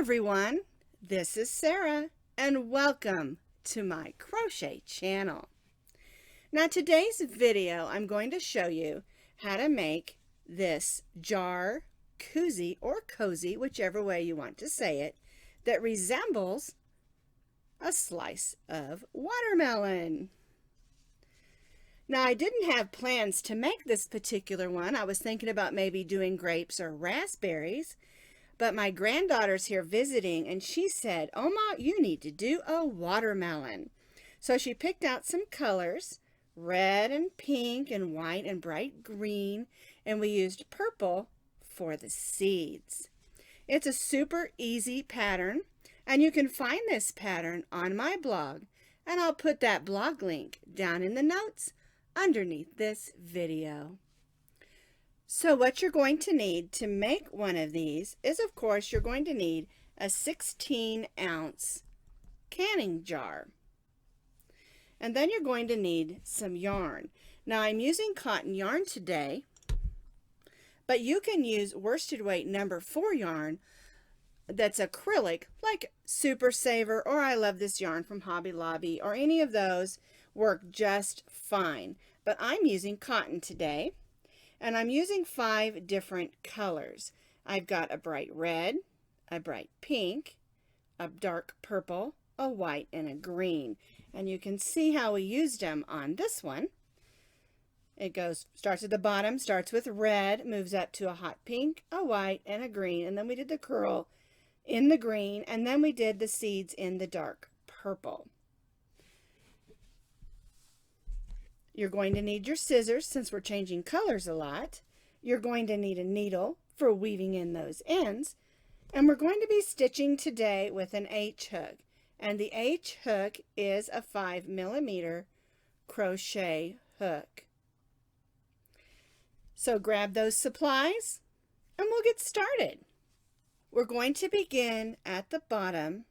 everyone, this is Sarah and welcome to my crochet channel. Now today's video I'm going to show you how to make this jar, koozie or cozy, whichever way you want to say it, that resembles a slice of watermelon. Now I didn't have plans to make this particular one. I was thinking about maybe doing grapes or raspberries. But my granddaughter's here visiting and she said, "Oma, you need to do a watermelon." So she picked out some colors, red and pink and white and bright green, and we used purple for the seeds. It's a super easy pattern, and you can find this pattern on my blog, and I'll put that blog link down in the notes underneath this video. So what you're going to need to make one of these is, of course, you're going to need a 16-ounce canning jar. And then you're going to need some yarn. Now I'm using cotton yarn today, but you can use worsted weight number 4 yarn that's acrylic, like Super Saver, or I love this yarn from Hobby Lobby, or any of those work just fine. But I'm using cotton today. And I'm using 5 different colors. I've got a bright red, a bright pink, a dark purple, a white, and a green. And you can see how we used them on this one. It starts at the bottom, starts with red, moves up to a hot pink, a white, and a green. And then we did the curl in the green, and then we did the seeds in the dark purple. You're going to need your scissors since we're changing colors a lot. You're going to need a needle for weaving in those ends. And we're going to be stitching today with an H hook. And the H hook is a 5mm crochet hook. So grab those supplies and we'll get started. We're going to begin at the bottom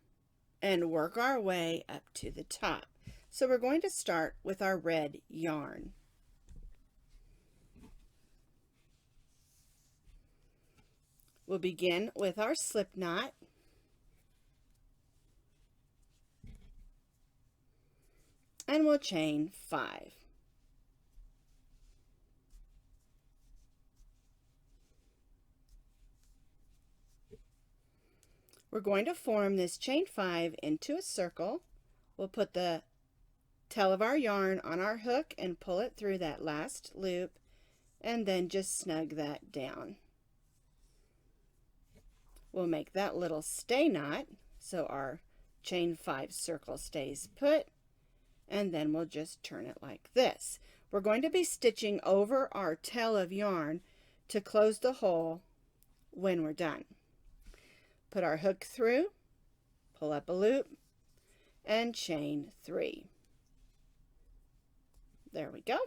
and work our way up to the top. So we're going to start with our red yarn. We'll begin with our slip knot. And we'll chain 5. We're going to form this chain 5 into a circle. We'll put the tail of our yarn on our hook and pull it through that last loop, and then just snug that down. We'll make that little stay knot so our chain 5 circle stays put, and then we'll just turn it like this. We're going to be stitching over our tail of yarn to close the hole when we're done. Put our hook through, pull up a loop, and chain 3. There we go.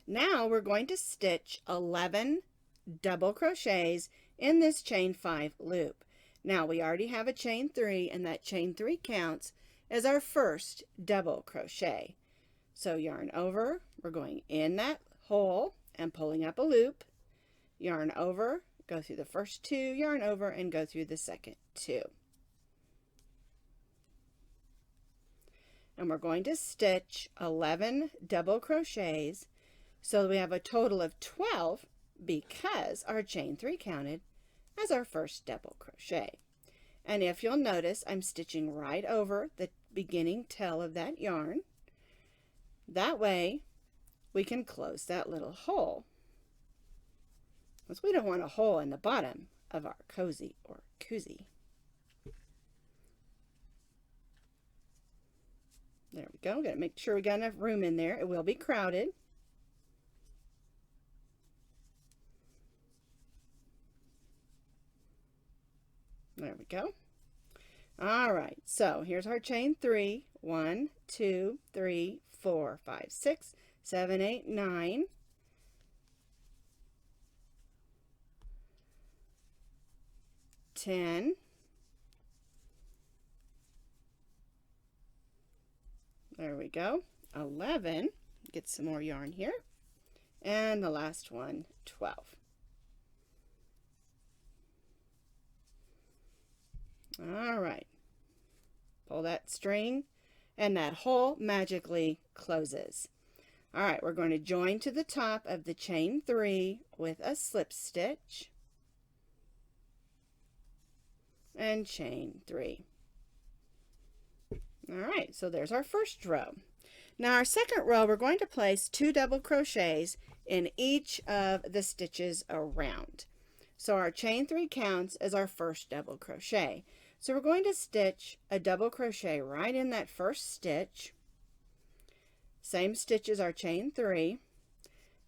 Now we're going to stitch 11 double crochets in this chain 5 loop. Now we already have a chain 3, and that chain 3 counts as our first double crochet. So yarn over, we're going in that hole and pulling up a loop, yarn over, go through the first 2, yarn over, and go through the second 2. And we're going to stitch 11 double crochets so we have a total of 12 because our chain 3 counted as our first double crochet. And if you'll notice, I'm stitching right over the beginning tail of that yarn. That way we can close that little hole, because we don't want a hole in the bottom of our cozy or koozie. There we go. Got to make sure we got enough room in there. It will be crowded. There we go. All right. So here's our chain 3. 1, 2, 3, 4, 5, 6, 7, 8, 9. 10. There we go. 11. Get some more yarn here. And the last one, 12. All right, pull that string and that hole magically closes. All right, we're going to join to the top of the chain 3 with a slip stitch and chain 3. All right, so there's our first row. Now our second row, we're going to place 2 double crochets in each of the stitches around. So our chain 3 counts as our first double crochet. So we're going to stitch a double crochet right in that first stitch. Same stitch as our chain 3.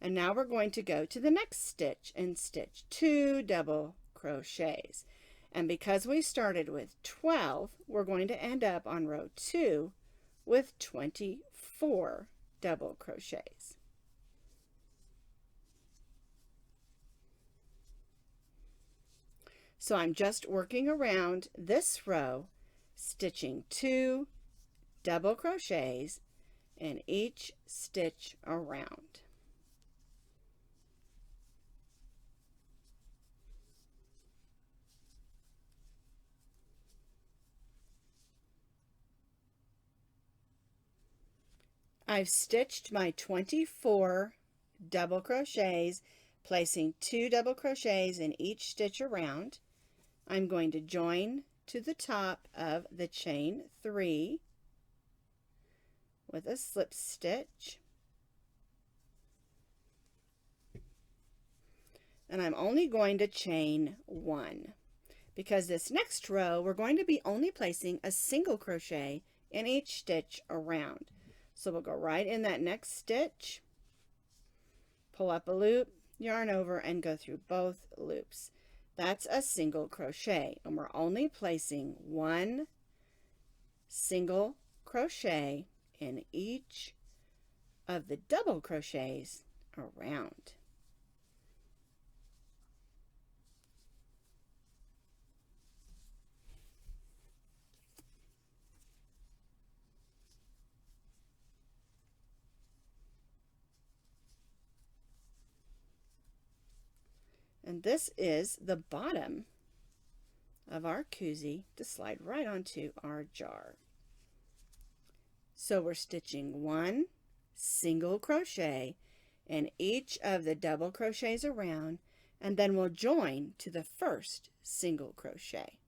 And now we're going to go to the next stitch and stitch 2 double crochets. And because we started with 12, we're going to end up on row 2 with 24 double crochets. So I'm just working around this row, stitching 2 double crochets in each stitch around. I've stitched my 24 double crochets, placing 2 double crochets in each stitch around. I'm going to join to the top of the chain 3 with a slip stitch. And I'm only going to chain 1 because this next row we're going to be only placing a single crochet in each stitch around. So we'll go right in that next stitch, pull up a loop, yarn over, and go through both loops. That's a single crochet, and we're only placing 1 single crochet in each of the double crochets around. And this is the bottom of our cozie to slide right onto our jar. So we're stitching 1 single crochet in each of the double crochets around, and then we'll join to the first single crochet.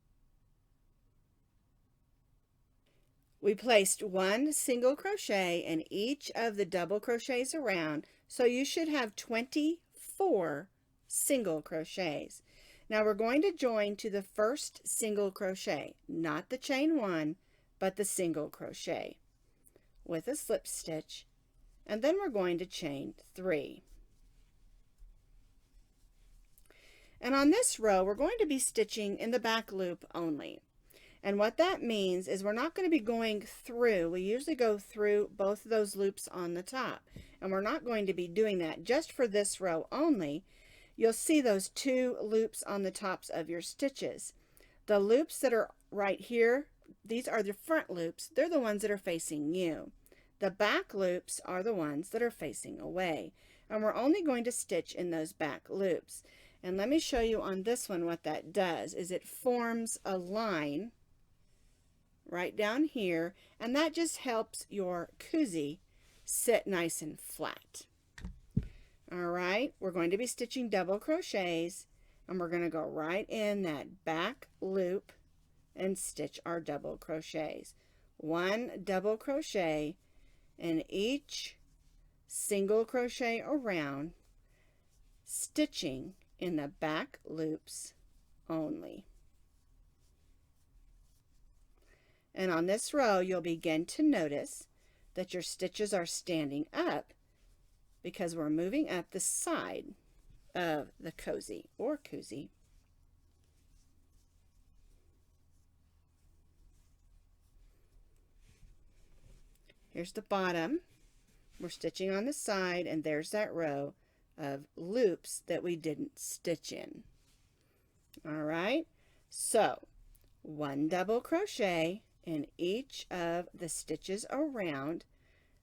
We placed 1 single crochet in each of the double crochets around, so you should have 24 single crochets. Now we're going to join to the first single crochet, not the chain 1, but the single crochet with a slip stitch, and then we're going to chain 3. And on this row we're going to be stitching in the back loop only. And what that means is we're not going to be going through. We usually go through both of those loops on the top, and we're not going to be doing that just for this row only. You'll see those 2 loops on the tops of your stitches. The loops that are right here, these are the front loops. They're the ones that are facing you. The back loops are the ones that are facing away. And we're only going to stitch in those back loops. And let me show you on this one what that does, is it forms a line right down here, and that just helps your cozie sit nice and flat. All right, we're going to be stitching double crochets, and we're going to go right in that back loop and stitch our double crochets. 1 double crochet in each single crochet around, stitching in the back loops only. And on this row, you'll begin to notice that your stitches are standing up because we're moving up the side of the cozie or cozie. Here's the bottom. We're stitching on the side, and there's that row of loops that we didn't stitch in. All right, so 1 double crochet in each of the stitches around,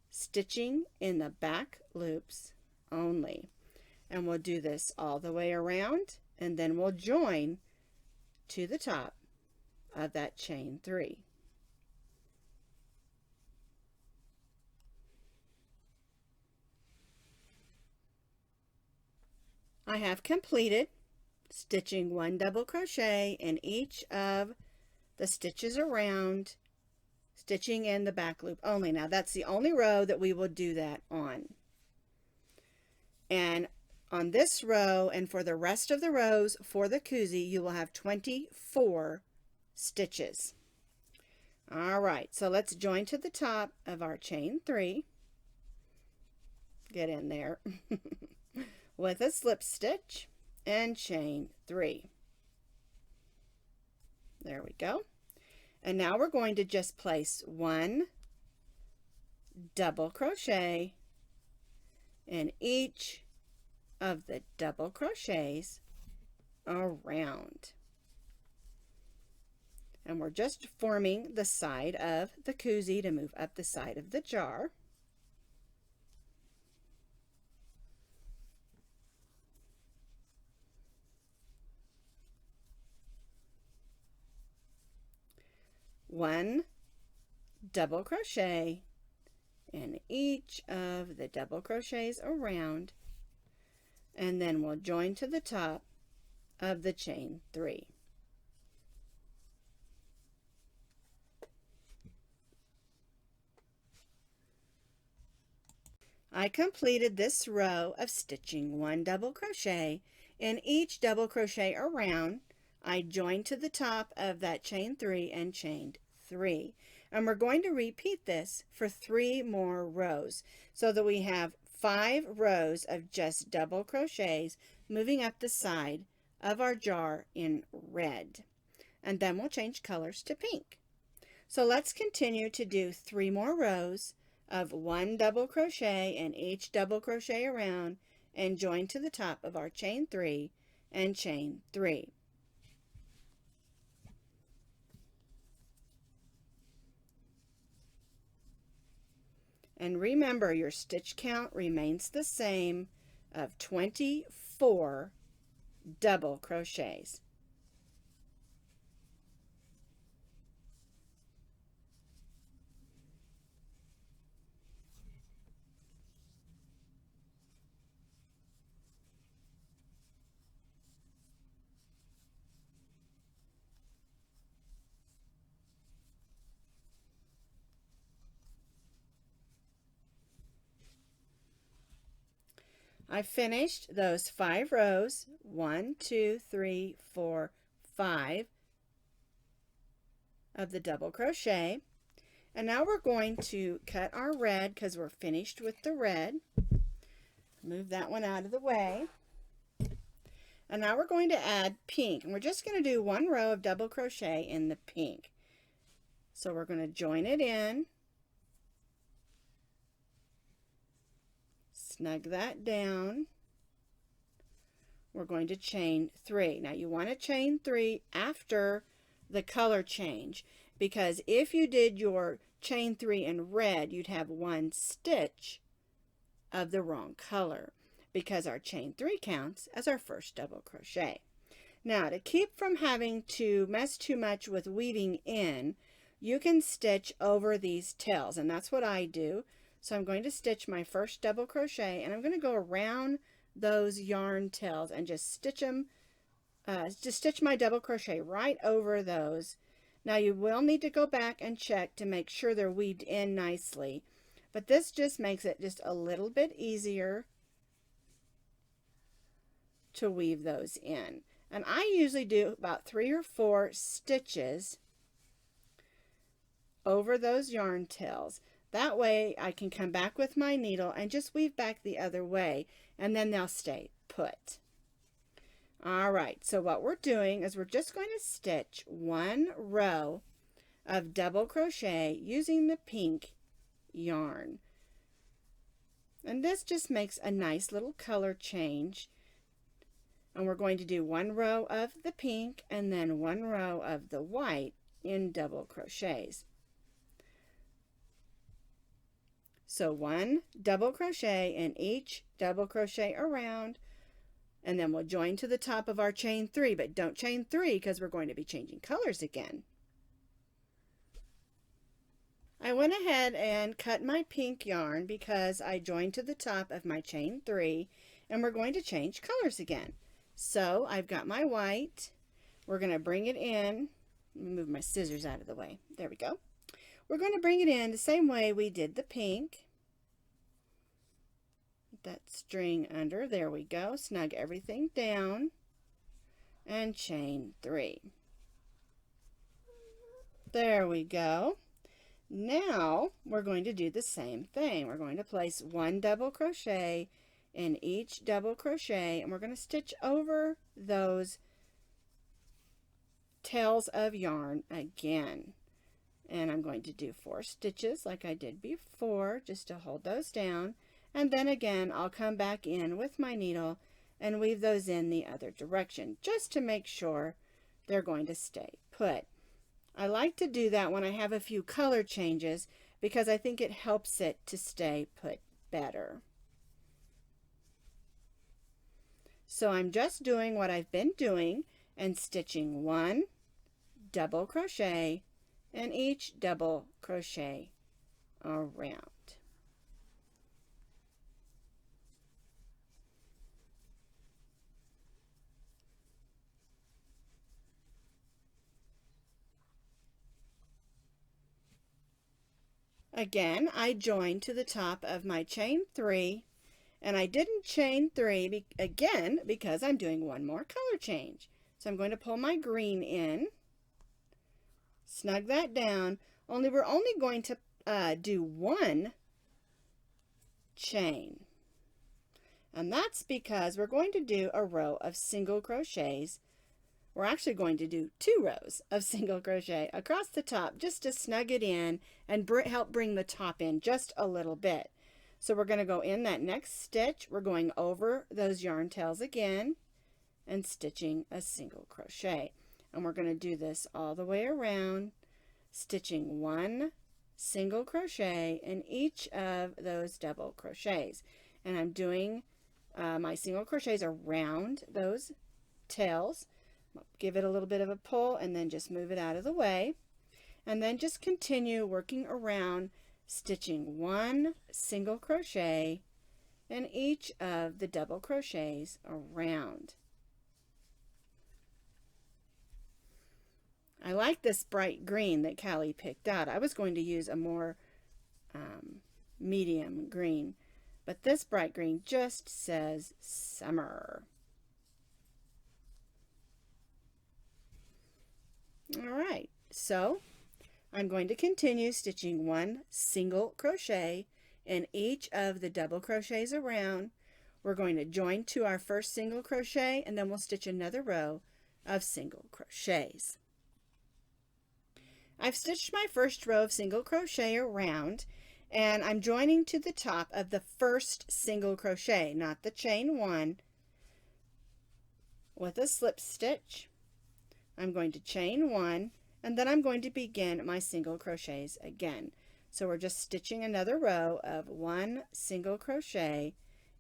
stitching in the back loops only. And we'll do this all the way around, and then we'll join to the top of that chain 3. I have completed stitching 1 double crochet in each of the stitches around, stitching in the back loop only. Now that's the only row that we will do that on. And on this row and for the rest of the rows for the Cozie, you will have 24 stitches. All right, so let's join to the top of our chain 3. Get in there with a slip stitch and chain 3. There we go. And now we're going to just place 1 double crochet in each of the double crochets around. And we're just forming the side of the Cozie to move up the side of the jar. One double crochet in each of the double crochets around, and then we'll join to the top of the chain 3. I completed this row of stitching 1 double crochet in each double crochet around. I joined to the top of that chain 3 and chained 3. And we're going to repeat this for 3 more rows so that we have 5 rows of just double crochets moving up the side of our jar in red. And then we'll change colors to pink. So let's continue to do 3 more rows of 1 double crochet in each double crochet around and join to the top of our chain 3 and chain 3. And remember, your stitch count remains the same of 24 double crochets. I finished those 5 rows, 1, 2, 3, 4, 5 of the double crochet. And now we're going to cut our red because we're finished with the red. Move that one out of the way. And now we're going to add pink. And we're just going to do 1 row of double crochet in the pink. So we're going to join it in. Snug that down. We're going to chain 3. Now you want to chain 3 after the color change, because if you did your chain 3 in red, you'd have 1 stitch of the wrong color, because our chain 3 counts as our first double crochet. Now to keep from having to mess too much with weaving in, you can stitch over these tails, and that's what I do. So I'm going to stitch my first double crochet, and I'm going to go around those yarn tails and just stitch them, just stitch my double crochet right over those. Now you will need to go back and check to make sure they're weaved in nicely, but this just makes it just a little bit easier to weave those in. And I usually do about 3 or 4 stitches over those yarn tails. That way I can come back with my needle and just weave back the other way, and then they'll stay put. All right, so what we're doing is we're just going to stitch 1 row of double crochet using the pink yarn. And this just makes a nice little color change. And we're going to do 1 row of the pink and then 1 row of the white in double crochets. So 1 double crochet in each double crochet around, and then we'll join to the top of our chain 3, but don't chain 3 because we're going to be changing colors again. I went ahead and cut my pink yarn because I joined to the top of my chain 3, and we're going to change colors again. So I've got my white. We're going to bring it in. Let me move my scissors out of the way. There we go. We're going to bring it in the same way we did the pink. That string under. There we go. Snug everything down and chain 3. There we go. Now we're going to do the same thing. We're going to place 1 double crochet in each double crochet, and we're going to stitch over those tails of yarn again. And I'm going to do 4 stitches like I did before, just to hold those down. And then again, I'll come back in with my needle and weave those in the other direction, just to make sure they're going to stay put. I like to do that when I have a few color changes because I think it helps it to stay put better. So I'm just doing what I've been doing and stitching 1 double crochet in each double crochet around. Again, I joined to the top of my chain 3, and I didn't chain 3 again because I'm doing one more color change. So I'm going to pull my green in, snug that down, only we're only going to do 1 chain. And that's because we're going to do a row of single crochets. We're actually going to do 2 rows of single crochet across the top just to snug it in and help bring the top in just a little bit. So we're going to go in that next stitch. We're going over those yarn tails again and stitching a single crochet. And we're going to do this all the way around, stitching 1 single crochet in each of those double crochets. And I'm doing my single crochets around those tails. Give it a little bit of a pull and then just move it out of the way. And then just continue working around, stitching 1 single crochet in each of the double crochets around. I like this bright green that Callie picked out. I was going to use a more medium green, but this bright green just says summer. All right, so I'm going to continue stitching 1 single crochet in each of the double crochets around. We're going to join to our first single crochet, and then we'll stitch another row of single crochets. I've stitched my first row of single crochet around, and I'm joining to the top of the first single crochet, not the chain 1, with a slip stitch. I'm going to chain 1, and then I'm going to begin my single crochets again. So we're just stitching another row of 1 single crochet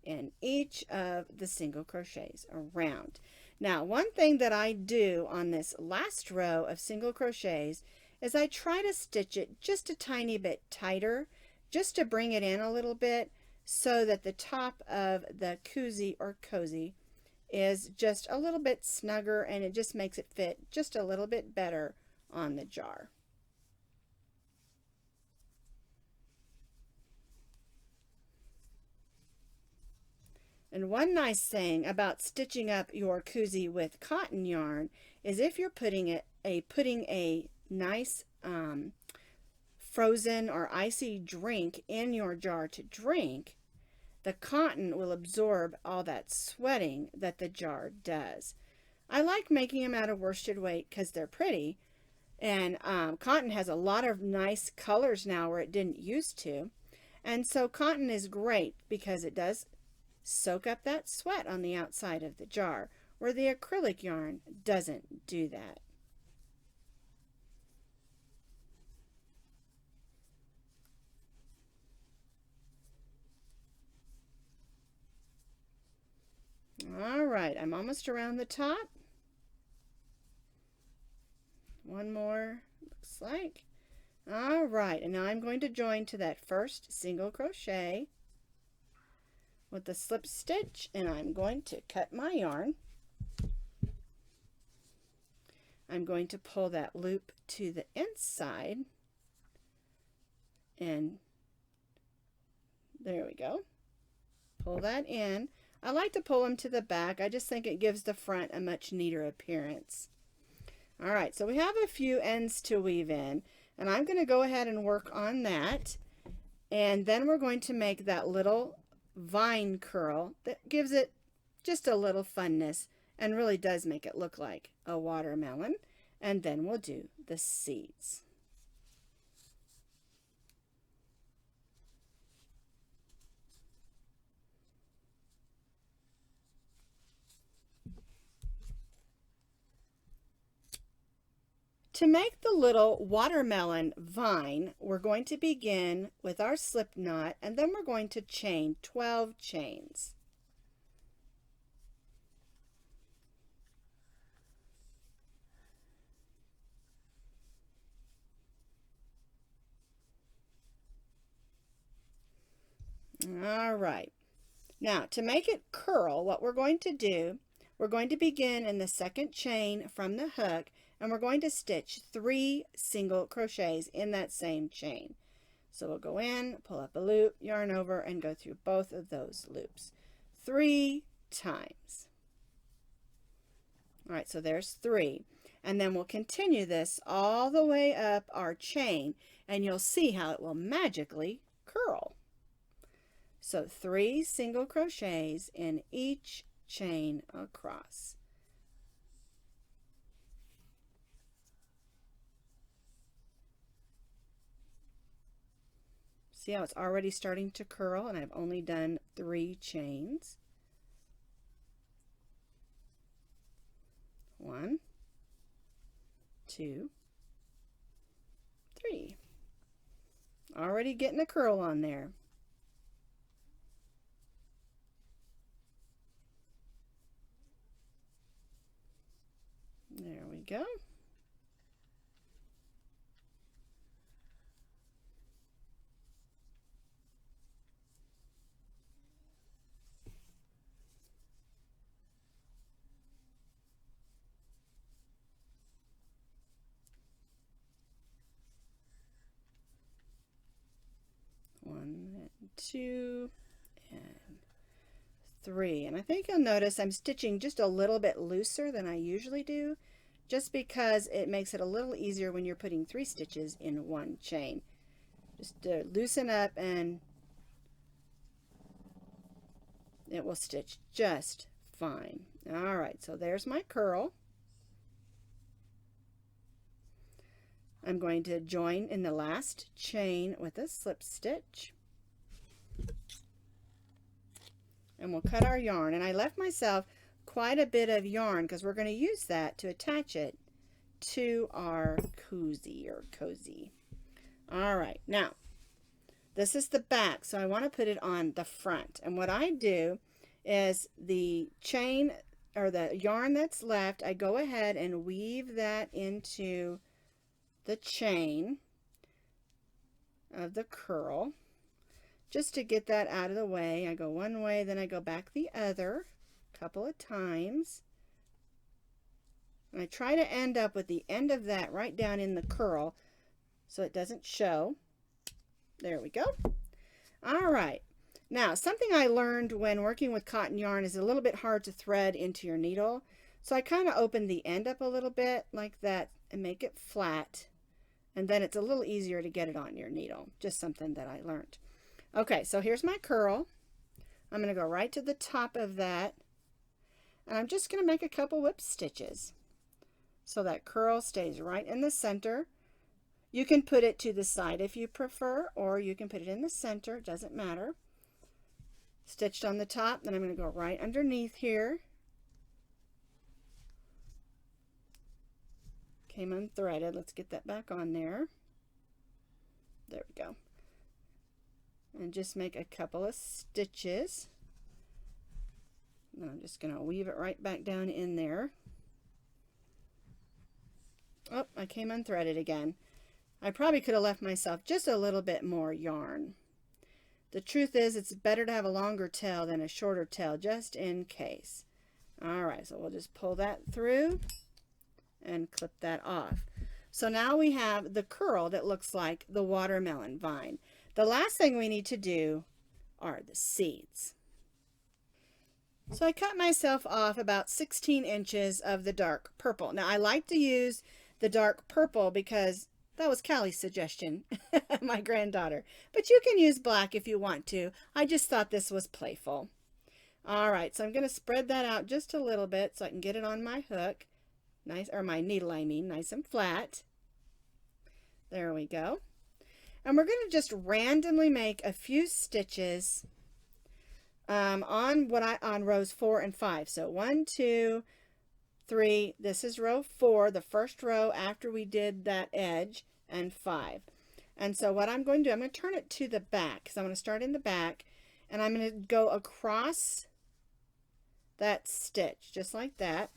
in each of the single crochets around. Now, one thing that I do on this last row of single crochets is I try to stitch it just a tiny bit tighter, just to bring it in a little bit so that the top of the koozie or cozy is just a little bit snugger, and it just makes it fit just a little bit better on the jar. And one nice thing about stitching up your koozie with cotton yarn is if you're putting a nice frozen or icy drink in your jar to drink, the cotton will absorb all that sweating that the jar does. I like making them out of worsted weight because they're pretty, and cotton has a lot of nice colors now where it didn't used to, and so cotton is great because it does soak up that sweat on the outside of the jar, where the acrylic yarn doesn't do that. All right, I'm almost around the top. One more, looks like. All right, and now I'm going to join to that first single crochet with the slip stitch, and I'm going to cut my yarn. I'm going to pull that loop to the inside, and there we go. Pull that in. I like to pull them to the back. I just think it gives the front a much neater appearance. All right, so we have a few ends to weave in, and I'm going to go ahead and work on that. And then we're going to make that little vine curl that gives it just a little funness and really does make it look like a watermelon. And then we'll do the seeds. To make the little watermelon vine, we're going to begin with our slip knot, and then we're going to chain 12 chains. All right. Now, to make it curl, what we're going to do, we're going to begin in the second chain from the hook, and we're going to stitch 3 single crochets in that same chain. So we'll go in, pull up a loop, yarn over, and go through both of those loops 3 times. All right, so there's 3. And then we'll continue this all the way up our chain, and you'll see how it will magically curl. So 3 single crochets in each chain across. See how it's already starting to curl, and I've only done 3 chains. 1, 2, 3. Already getting a curl on there. There we go. One, 2, and 3. And I think you'll notice I'm stitching just a little bit looser than I usually do, just because it makes it a little easier when you're putting 3 stitches in one chain. Just loosen up and it will stitch just fine. All right, so there's my curl. I'm going to join in the last chain with a slip stitch. And we'll cut our yarn. And I left myself quite a bit of yarn because we're going to use that to attach it to our cozie or cozy. All right, now this is the back, so I want to put it on the front. And what I do is the chain or the yarn that's left, I go ahead and weave that into the chain of the curl just to get that out of the way. I go one way, then I go back the other a couple of times, and I try to end up with the end of that right down in the curl so it doesn't show. There we go. All right, now something I learned when working with cotton yarn is a little bit hard to thread into your needle, so I kind of open the end up a little bit like that and make it flat. And then it's a little easier to get it on your needle. Just something that I learned. Okay, so here's my curl. I'm going to go right to the top of that. And I'm just going to make a couple whip stitches so that curl stays right in the center. You can put it to the side if you prefer, or you can put it in the center. It doesn't matter. Stitched on the top, then I'm going to go right underneath here. Came unthreaded. Let's get that back on there. There we go. And just make a couple of stitches. And I'm just going to weave it right back down in there. Oh, I came unthreaded again. I probably could have left myself just a little bit more yarn. The truth is, it's better to have a longer tail than a shorter tail, just in case. All right, so we'll just pull that through and clip that off. So now we have the curl that looks like the watermelon vine. The last thing we need to do are the seeds. So I cut myself off about 16 inches of the dark purple. Now I like to use the dark purple because that was Callie's suggestion, my granddaughter. But you can use black if you want to. I just thought this was playful. All right, so I'm going to spread that out just a little bit so I can get it on my hook. Nice, or my needle, I mean, nice and flat. There we go. And we're going to just randomly make a few stitches on rows 4 and 5. So 1, 2, 3. This is row 4, the first row after we did that edge, and 5. And so what I'm going to do, I'm going to turn it to the back. So I'm going to start in the back, and I'm going to go across that stitch just like that.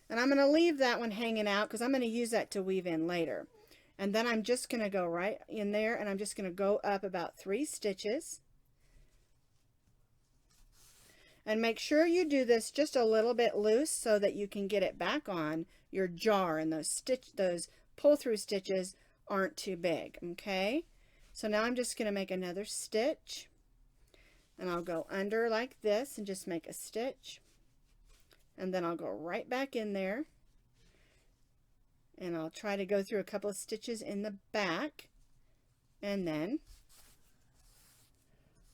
And I'm going to leave that one hanging out because I'm going to use that to weave in later. And then I'm just going to go right in there, and I'm just going to go up about 3 stitches. And make sure you do this just a little bit loose so that you can get it back on your jar, and those pull through stitches aren't too big. Okay, so now I'm just going to make another stitch, and I'll go under like this and just make a stitch, and then I'll go right back in there, and I'll try to go through a couple of stitches in the back, and then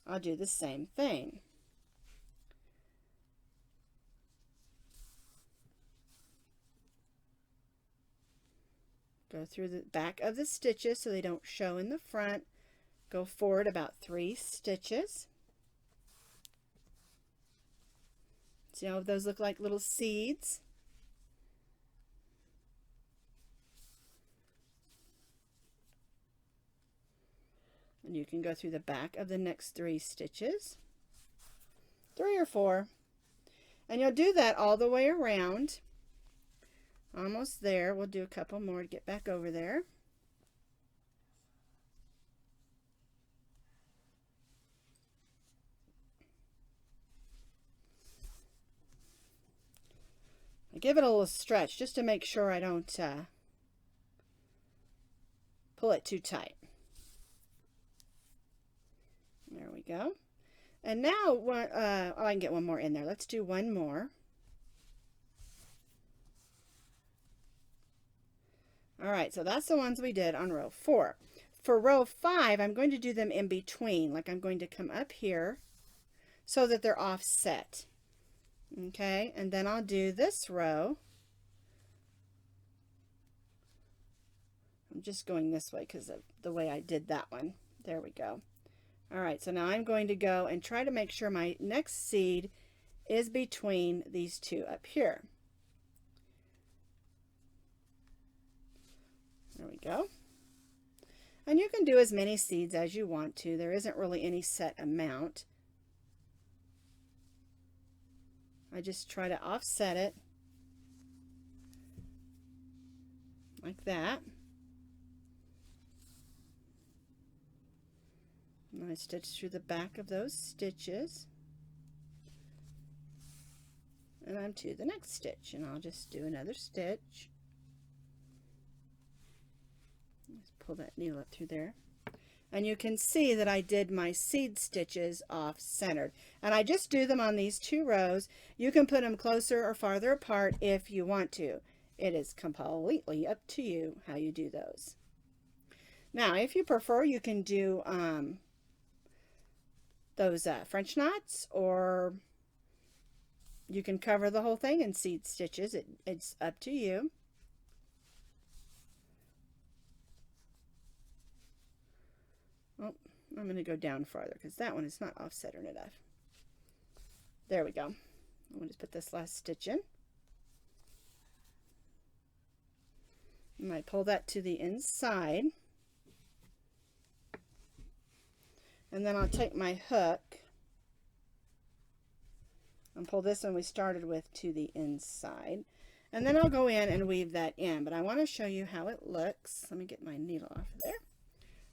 I'll do the same thing. Go through the back of the stitches so they don't show in the front. Go forward about 3 stitches. See how those look like little seeds? And you can go through the back of the next 3 stitches. 3 or 4. And you'll do that all the way around. Almost there. We'll do a couple more to get back over there. I give it a little stretch just to make sure I don't pull it too tight. There we go. And now, oh, I can get one more in there. Let's do one more. All right, so that's the ones we did on row 4. For row 5, I'm going to do them in between. Like I'm going to come up here so that they're offset. Okay, and then I'll do this row. I'm just going this way because of the way I did that one. There we go. All right, so now I'm going to go and try to make sure my next seed is between these two up here. There we go. And you can do as many seeds as you want to. There isn't really any set amount. I just try to offset it like that. And I stitch through the back of those stitches. And I'm to the next stitch, and I'll just do another stitch. Just pull that needle up through there. And you can see that I did my seed stitches off-centered. And I just do them on these 2 rows. You can put them closer or farther apart if you want to. It is completely up to you how you do those. Now, if you prefer, you can do those French knots, or you can cover the whole thing in seed stitches. It's up to you. Oh, I'm going to go down farther because that one is not offsetting enough. There we go. I'm going to just put this last stitch in. And I pull that to the inside. And then I'll take my hook and pull this one we started with to the inside. And then I'll go in and weave that in. But I want to show you how it looks. Let me get my needle off of there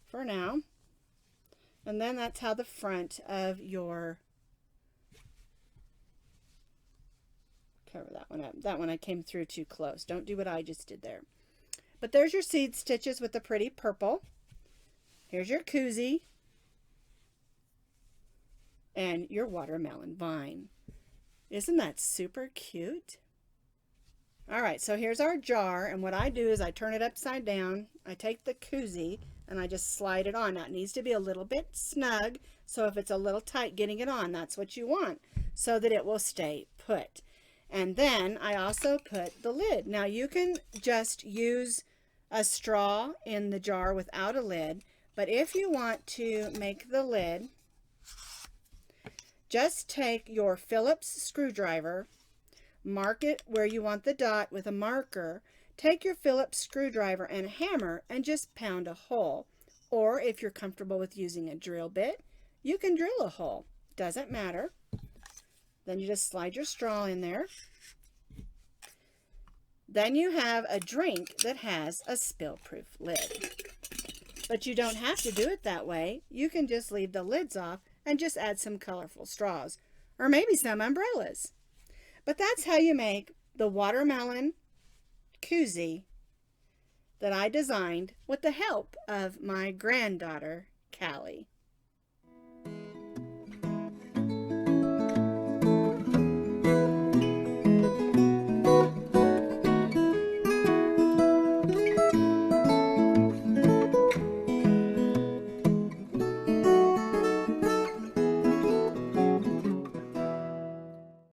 for now. And then that's how the front of your, cover that one up. That one I came through too close. Don't do what I just did there. But there's your seed stitches with the pretty purple. Here's your Cozie and your watermelon vine. Isn't that super cute? All right, so here's our jar, and what I do is I turn it upside down. I take the Cozie and I just slide it on. Now it needs to be a little bit snug, so if it's a little tight getting it on, that's what you want, so that it will stay put. And then I also put the lid. Now you can just use a straw in the jar without a lid, but if you want to make the lid, just take your Phillips screwdriver, mark it where you want the dot with a marker, take your Phillips screwdriver and a hammer and just pound a hole. Or if you're comfortable with using a drill bit, you can drill a hole. Doesn't matter. Then you just slide your straw in there. Then you have a drink that has a spill-proof lid. But you don't have to do it that way. You can just leave the lids off and just add some colorful straws, or maybe some umbrellas. But that's how you make the watermelon Cozie that I designed with the help of my granddaughter, Callie.